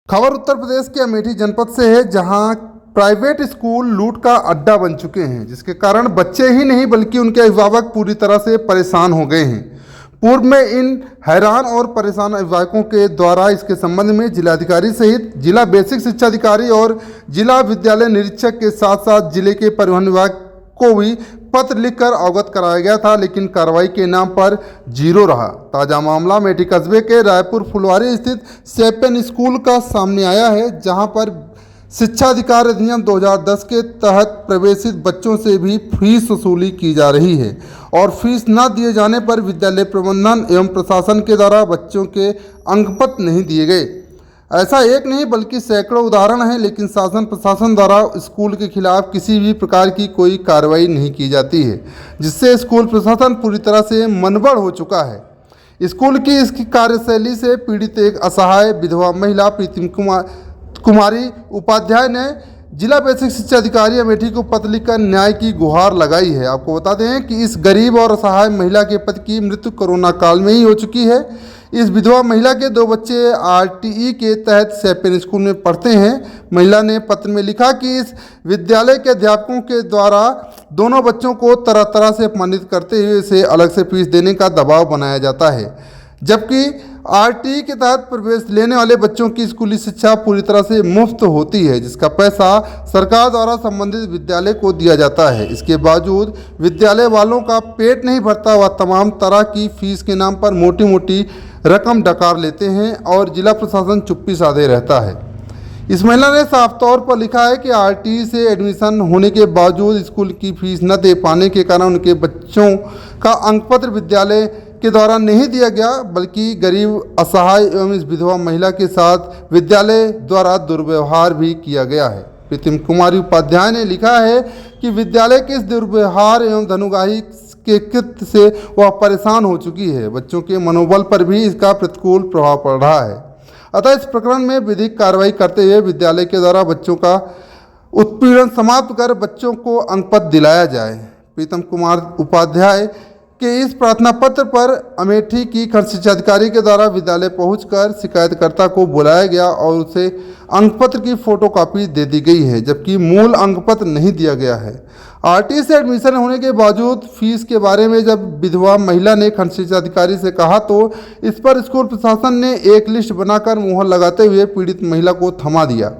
खबर उत्तर प्रदेश के अमेठी जनपद से है, जहां प्राइवेट स्कूल लूट का अड्डा बन चुके हैं, जिसके कारण बच्चे ही नहीं बल्कि उनके अभिभावक पूरी तरह से परेशान हो गए हैं। पूर्व में इन हैरान और परेशान अभिभावकों के द्वारा इसके संबंध में जिलाधिकारी सहित जिला बेसिक शिक्षा अधिकारी और जिला विद्यालय निरीक्षक के साथ साथ जिले के परिवहन विभाग को भी पत्र लिखकर अवगत कराया गया था, लेकिन कार्रवाई के नाम पर जीरो रहा। ताज़ा मामला अमेठी कस्बे के रायपुर फुलवारी स्थित सैपियन स्कूल का सामने आया है, जहां पर शिक्षा अधिकार अधिनियम 2010 के तहत प्रवेशित बच्चों से भी फीस वसूली की जा रही है और फीस न दिए जाने पर विद्यालय प्रबंधन एवं प्रशासन के द्वारा बच्चों के अंकपत्र नहीं दिए गए। ऐसा एक नहीं बल्कि सैकड़ों उदाहरण हैं, लेकिन शासन प्रशासन द्वारा स्कूल के खिलाफ किसी भी प्रकार की कोई कार्रवाई नहीं की जाती है, जिससे स्कूल प्रशासन पूरी तरह से मनबड़ हो चुका है। स्कूल की इसकी कार्यशैली से पीड़ित एक असहाय विधवा महिला प्रीतिम कुमारी उपाध्याय ने जिला बेसिक शिक्षा अधिकारी अमेठी को पत्र लिखकर न्याय की गुहार लगाई है। आपको बता दें कि इस गरीब और असहाय महिला के पति की मृत्यु कोरोना काल में ही हो चुकी है। इस विधवा महिला के 2 बच्चे आरटीई के तहत सैपियन स्कूल में पढ़ते हैं। महिला ने पत्र में लिखा कि इस विद्यालय के अध्यापकों के द्वारा दोनों बच्चों को तरह तरह से अपमानित करते हुए इसे अलग से फीस देने का दबाव बनाया जाता है, जबकि आरटीई के तहत प्रवेश लेने वाले बच्चों की स्कूली शिक्षा पूरी तरह से मुफ्त होती है, जिसका पैसा सरकार द्वारा संबंधित विद्यालय को दिया जाता है। इसके बावजूद विद्यालय वालों का पेट नहीं भरता, वह तमाम तरह की फीस के नाम पर मोटी मोटी रकम डकार लेते हैं और जिला प्रशासन चुप्पी साधे रहता है। इस महिला ने साफ तौर पर लिखा है कि आरटीई से एडमिशन होने के बावजूद स्कूल की फीस न दे पाने के कारण उनके बच्चों का अंकपत्र विद्यालय के द्वारा नहीं दिया गया, बल्कि गरीब असहाय एवं इस विधवा महिला के साथ विद्यालय द्वारा दुर्व्यवहार भी किया गया है। प्रीतिम कुमारी उपाध्याय ने लिखा है कि विद्यालय के इस दुर्व्यवहार एवं धनुगाही के कृत्य से वह परेशान हो चुकी है। बच्चों के मनोबल पर भी इसका प्रतिकूल प्रभाव पड़ रहा है। अतः इस प्रकरण में विधिक कार्रवाई करते हुए विद्यालय के द्वारा बच्चों का उत्पीड़न समाप्त कर बच्चों को अंकपत्र दिलाया जाए। प्रीतम कुमार उपाध्याय के इस प्रार्थना पत्र पर अमेठी की खंड शिक्षा अधिकारी के द्वारा विद्यालय पहुंचकर शिकायतकर्ता को बुलाया गया और उसे अंकपत्र की फोटोकॉपी दे दी गई है, जबकि मूल अंकपत्र नहीं दिया गया है। आरटीई से एडमिशन होने के बावजूद फीस के बारे में जब विधवा महिला ने खंड शिक्षा अधिकारी से कहा तो इस पर स्कूल प्रशासन ने एक लिस्ट बनाकर मुहर लगाते हुए पीड़ित महिला को थमा दिया,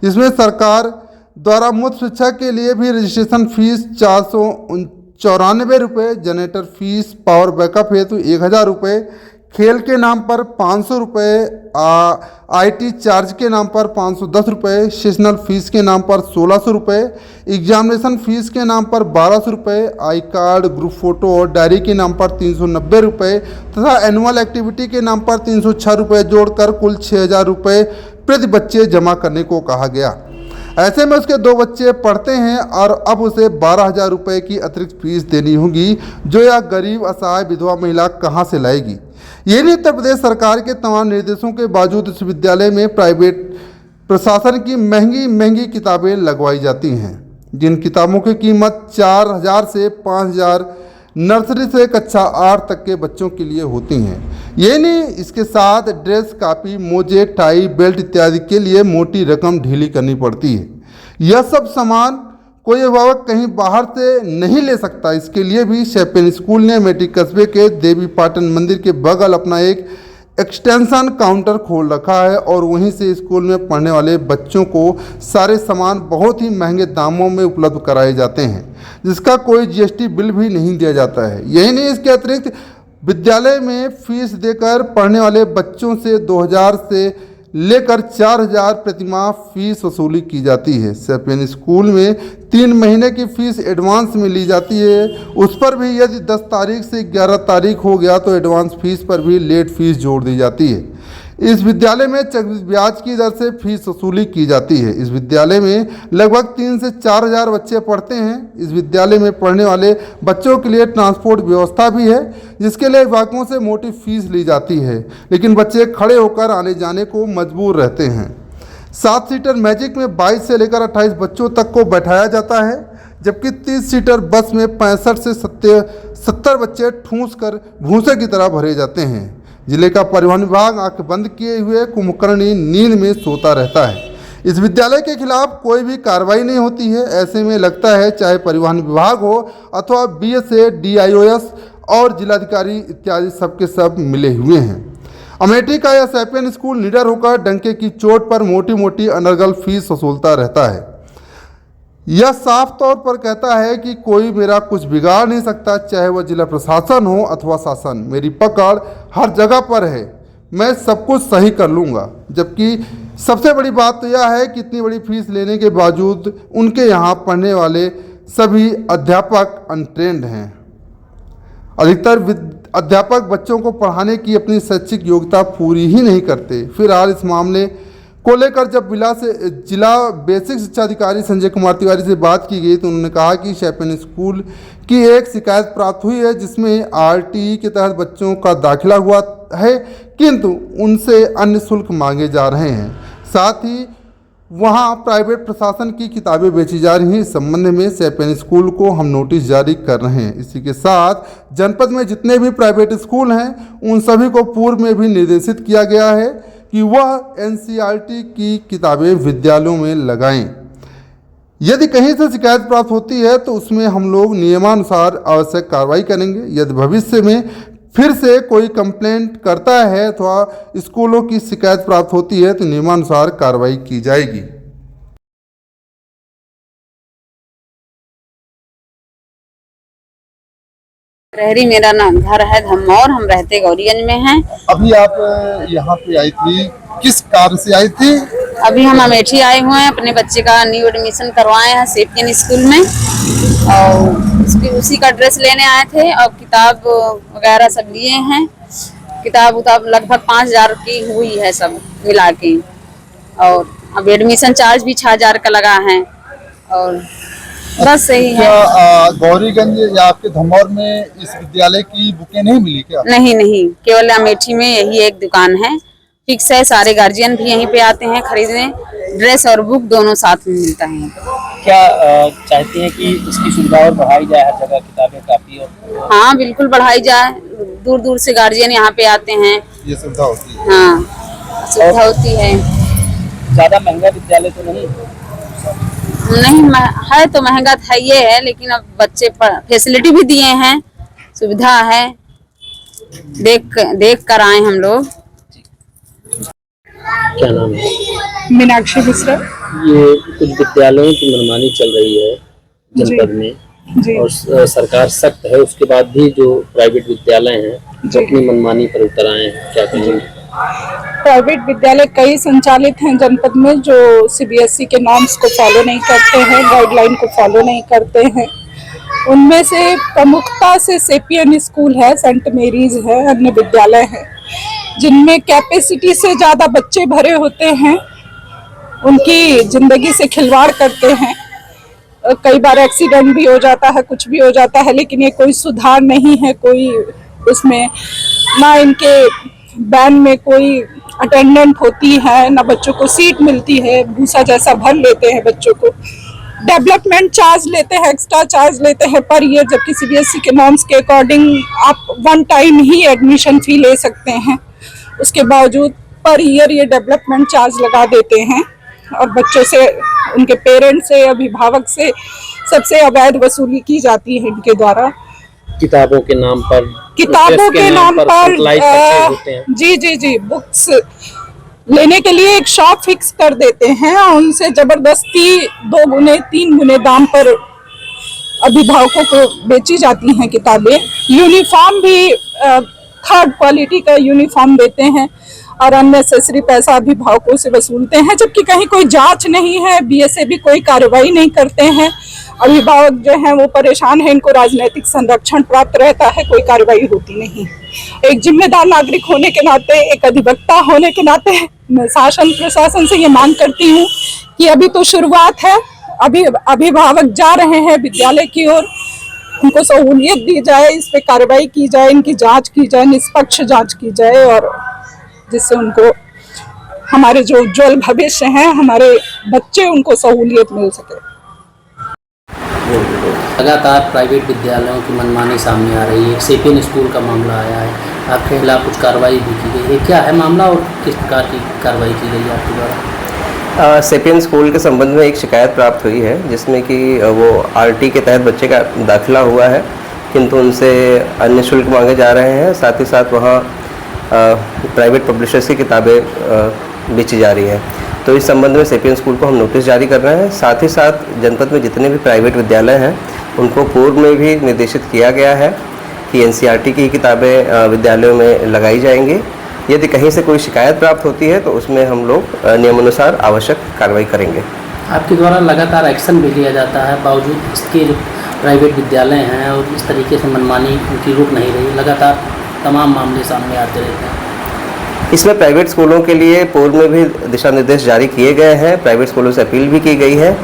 जिसमें सरकार द्वारा मुफ्त शिक्षा के लिए भी रजिस्ट्रेशन फीस 494 रुपये, जनरेटर फीस, पावर बैकअप हेतु 1000 रुपये, खेल के नाम पर 500 रुपये, आईटी चार्ज के नाम पर 510 रुपये, सेशनल फीस के नाम पर 1600 रुपये, एग्जामिनेशन फीस के नाम पर 1200 रुपये, आई कार्ड, ग्रुप फोटो और डायरी के नाम पर 390 रुपये तथा एनुअल एक्टिविटी के नाम पर 306 रुपये जोड़कर कुल 6000 रुपये प्रति बच्चे जमा करने को कहा गया। ऐसे में उसके 2 बच्चे पढ़ते हैं और अब उसे 12,000 रुपये की अतिरिक्त फीस देनी होगी, जो यह गरीब असहाय विधवा महिला कहां से लाएगी। ये नहीं उत्तर प्रदेश सरकार के तमाम निर्देशों के बावजूद इस विद्यालय में प्राइवेट प्रशासन की महंगी महंगी किताबें लगवाई जाती हैं, जिन किताबों की कीमत 4000 से 5000 नर्सरी से कक्षा 8 तक के बच्चों के लिए होती हैं। ये नहीं, इसके साथ ड्रेस, कापी, मोजे, टाई, बेल्ट इत्यादि के लिए मोटी रकम ढीली करनी पड़ती है। यह सब सामान कोई अभिभावक कहीं बाहर से नहीं ले सकता। इसके लिए भी सैपियन स्कूल ने अमेठी कस्बे के देवी पाटन मंदिर के बगल अपना एक एक्सटेंशन काउंटर खोल रखा है और वहीं से स्कूल में पढ़ने वाले बच्चों को सारे सामान बहुत ही महंगे दामों में उपलब्ध कराए जाते हैं, जिसका कोई जीएसटी बिल भी नहीं दिया जाता है। यही नहीं, इसके अतिरिक्त विद्यालय में फीस देकर पढ़ने वाले बच्चों से 2000 से लेकर 4000 प्रतिमाह फीस वसूली की जाती है। सैपियन स्कूल में 3 महीने की फीस एडवांस में ली जाती है। उस पर भी यदि 10 तारीख से 11 तारीख हो गया तो एडवांस फीस पर भी लेट फीस जोड़ दी जाती है। इस विद्यालय में चक्रवृद्धि ब्याज की दर से फीस वसूली की जाती है। इस विद्यालय में लगभग 3 से 4000 बच्चे पढ़ते हैं। इस विद्यालय में पढ़ने वाले बच्चों के लिए ट्रांसपोर्ट व्यवस्था भी है, जिसके लिए अभिभावकों से मोटी फीस ली जाती है, लेकिन बच्चे खड़े होकर आने जाने को मजबूर रहते हैं। 7 सीटर मैजिक में 22 से लेकर 28 बच्चों तक को बैठाया जाता है, जबकि 30 सीटर बस में 65 से 70 बच्चे ठूंस कर भूसे की तरह भरे जाते हैं। जिले का परिवहन विभाग आंख बंद किए हुए कुंभकर्णी नींद में सोता रहता है। इस विद्यालय के खिलाफ कोई भी कार्रवाई नहीं होती है। ऐसे में लगता है चाहे परिवहन विभाग हो अथवा BSA, DIOS और जिलाधिकारी इत्यादि सबके सब मिले हुए हैं। अमेठी का यह सैपियन स्कूल निडर होकर डंके की चोट पर मोटी मोटी अनर्गल फीस वसूलता रहता है। यह साफ तौर पर कहता है कि कोई मेरा कुछ बिगाड़ नहीं सकता, चाहे वह जिला प्रशासन हो अथवा शासन। मेरी पकड़ हर जगह पर है, मैं सब कुछ सही कर लूँगा। जबकि सबसे बड़ी बात तो यह है कि इतनी बड़ी फीस लेने के बावजूद उनके यहाँ पढ़ने वाले सभी अध्यापक अनट्रेंड हैं। अधिकतर अध्यापक बच्चों को पढ़ाने की अपनी शैक्षिक योग्यता पूरी ही नहीं करते। फिलहाल इस मामले को लेकर जब जिला बेसिक शिक्षा अधिकारी संजय कुमार तिवारी से बात की गई तो उन्होंने कहा कि सैपियन स्कूल की एक शिकायत प्राप्त हुई है जिसमें RTE के तहत बच्चों का दाखिला हुआ है, किंतु उनसे अन्य शुल्क मांगे जा रहे हैं। साथ ही वहां प्राइवेट प्रशासन की किताबें बेची जा रही हैं। इस संबंध में सैपियन स्कूल को हम नोटिस जारी कर रहे हैं। इसी के साथ जनपद में जितने भी प्राइवेट स्कूल हैं उन सभी को पूर्व में भी निर्देशित किया गया है कि वह NCERT की किताबें विद्यालयों में लगाएं। यदि कहीं से शिकायत प्राप्त होती है तो उसमें हम लोग नियमानुसार आवश्यक कार्रवाई करेंगे। यदि भविष्य में फिर से कोई कंप्लेंट करता है अथवा स्कूलों की शिकायत प्राप्त होती है तो नियमानुसार कार्रवाई की जाएगी। रहरी मेरा नाम घर है धमौर, हम रहते गौरीगंज में हैं। अभी आप यहाँ पे आई थी, किस कार्य से आई थी? अभी हम अमेठी आए हुए हैं, अपने बच्चे का न्यू एडमिशन करवाए हैं सैपियन स्कूल में और उसी का ड्रेस लेने आए थे और किताब वगैरह सब लिए हैं। किताब लगभग 5,000 की हुई है सब मिला के, और अब एडमिशन चार्ज भी 6,000 का लगा है और बस सही है। गौरीगंज या आपके धमौर में इस विद्यालय की बुकें नहीं मिली क्या? नहीं, केवल अमेठी में यही एक दुकान है, फिक्स है। सारे गार्जियन भी यहीं पे आते हैं खरीदने, ड्रेस और बुक दोनों साथ में मिलता है। क्या चाहते हैं कि इसकी सुविधा और बढ़ाई जाए, हर जगह किताबें कापी और? हाँ बिल्कुल बढ़ाई जाए, दूर दूर से गार्जियन यहाँ पे आते हैं, ये सुविधा होती है। हाँ सुविधा होती है। ज्यादा महंगा विद्यालय तो नहीं है, तो महंगा था ये है, लेकिन अब बच्चे फैसिलिटी भी दिए हैं, सुविधा है, देख कर आए हम लोग। क्या नाम है? मीनाक्षी मिश्रा। ये कुछ विद्यालयों की मनमानी चल रही है जनपद में जी। और सरकार सख्त है, उसके बाद भी जो प्राइवेट विद्यालय हैं जो अपनी मनमानी पर उतर आए हैं, क्या कहेंगे? प्राइवेट विद्यालय कई संचालित हैं जनपद में जो CBSE के नॉर्म्स को फॉलो नहीं करते हैं, गाइडलाइन को फॉलो नहीं करते हैं। उनमें से प्रमुखता से सैपियन स्कूल है, सेंट मेरीज है, अन्य विद्यालय है जिनमें कैपेसिटी से ज़्यादा बच्चे भरे होते हैं, उनकी ज़िंदगी से खिलवाड़ करते हैं। कई बार एक्सीडेंट भी हो जाता है, कुछ भी हो जाता है, लेकिन ये कोई सुधार नहीं है, कोई उसमें ना इनके वैन में कोई अटेंडेंट होती है, ना बच्चों को सीट मिलती है, भूसा जैसा भर लेते हैं बच्चों को। डेवलपमेंट चार्ज लेते हैं, एक्स्ट्रा चार्ज लेते हैं पर ईयर, जबकि CBSE के नॉर्म्स के अकॉर्डिंग आप 1 टाइम ही एडमिशन फी ले सकते हैं, उसके बावजूद पर ईयर ये डेवलपमेंट चार्ज लगा देते हैं और बच्चों से, उनके पेरेंट्स से, अभिभावक से सबसे अवैध वसूली की जाती है इनके द्वारा। किताबों के नाम पर जी बुक्स लेने के लिए एक शॉप फिक्स कर देते हैं और उनसे जबरदस्ती 2 गुने 3 गुने दाम पर अभिभावकों को बेची जाती हैं किताबें। यूनिफॉर्म भी 3rd क्वालिटी का यूनिफॉर्म देते हैं और अननेसेसरी पैसा अभिभावकों से वसूलते हैं, जबकि कहीं कोई जांच नहीं है, BSA भी कोई कार्रवाई नहीं करते हैं। अभिभावक जो हैं वो परेशान हैं, इनको राजनीतिक संरक्षण प्राप्त रहता है, कोई कार्रवाई होती नहीं। एक जिम्मेदार नागरिक होने के नाते, एक अधिवक्ता होने के नाते मैं शासन प्रशासन से ये मांग करती हूँ कि अभी तो शुरुआत है, अभी अभिभावक जा रहे हैं विद्यालय की ओर, उनको सहूलियत दी जाए, इस पे कार्रवाई की जाए, इनकी जांच की जाए, निष्पक्ष जांच की जाए और जिससे उनको, हमारे जो उज्जवल भविष्य हैं, हमारे बच्चे, उनको सहूलियत मिल सके। लगातार प्राइवेट विद्यालयों की मनमानी सामने आ रही है। सेपियन स्कूल का मामला आया है, आपके खिलाफ कुछ कार्रवाई भी की गई है, क्या है मामला और किस प्रकार की कार्रवाई की गई है आपके द्वारा? सेपियन स्कूल के संबंध में एक शिकायत प्राप्त हुई है जिसमें कि वो आरटी के तहत बच्चे का दाखिला हुआ है, किंतु उनसे अन्य शुल्क मांगे जा रहे हैं। साथ ही साथ वहाँ प्राइवेट पब्लिशर्स की किताबें बेची जा रही हैं। तो इस संबंध में सेपियन स्कूल को हम नोटिस जारी कर रहे हैं। साथ ही साथ जनपद में जितने भी प्राइवेट विद्यालय हैं उनको पूर्व में भी निर्देशित किया गया है कि एनसीईआरटी की किताबें विद्यालयों में लगाई जाएंगी। यदि कहीं से कोई शिकायत प्राप्त होती है तो उसमें हम लोग नियमानुसार आवश्यक कार्रवाई करेंगे। आपके द्वारा लगातार एक्शन भी लिया जाता है, बावजूद इसके जो प्राइवेट विद्यालय हैं और इस तरीके से मनमानी उनकी रुक नहीं रही, लगातार तमाम मामले सामने आते रहते हैं। इसमें प्राइवेट स्कूलों के लिए पूर्व में भी दिशा निर्देश जारी किए गए हैं, प्राइवेट स्कूलों से अपील भी की गई है।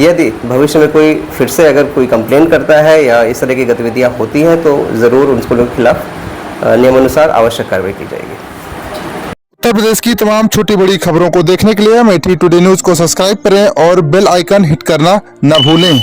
यदि भविष्य में कोई फिर से अगर कोई कंप्लेन करता है या इस तरह की गतिविधियां होती हैं तो ज़रूर उन स्कूलों के खिलाफ नियमानुसार आवश्यक कार्रवाई की जाएगी। उत्तर प्रदेश की तमाम छोटी बड़ी खबरों को देखने के लिए अमेठी टुडे न्यूज़ को सब्सक्राइब करें और बेल आइकन हिट करना न भूलें।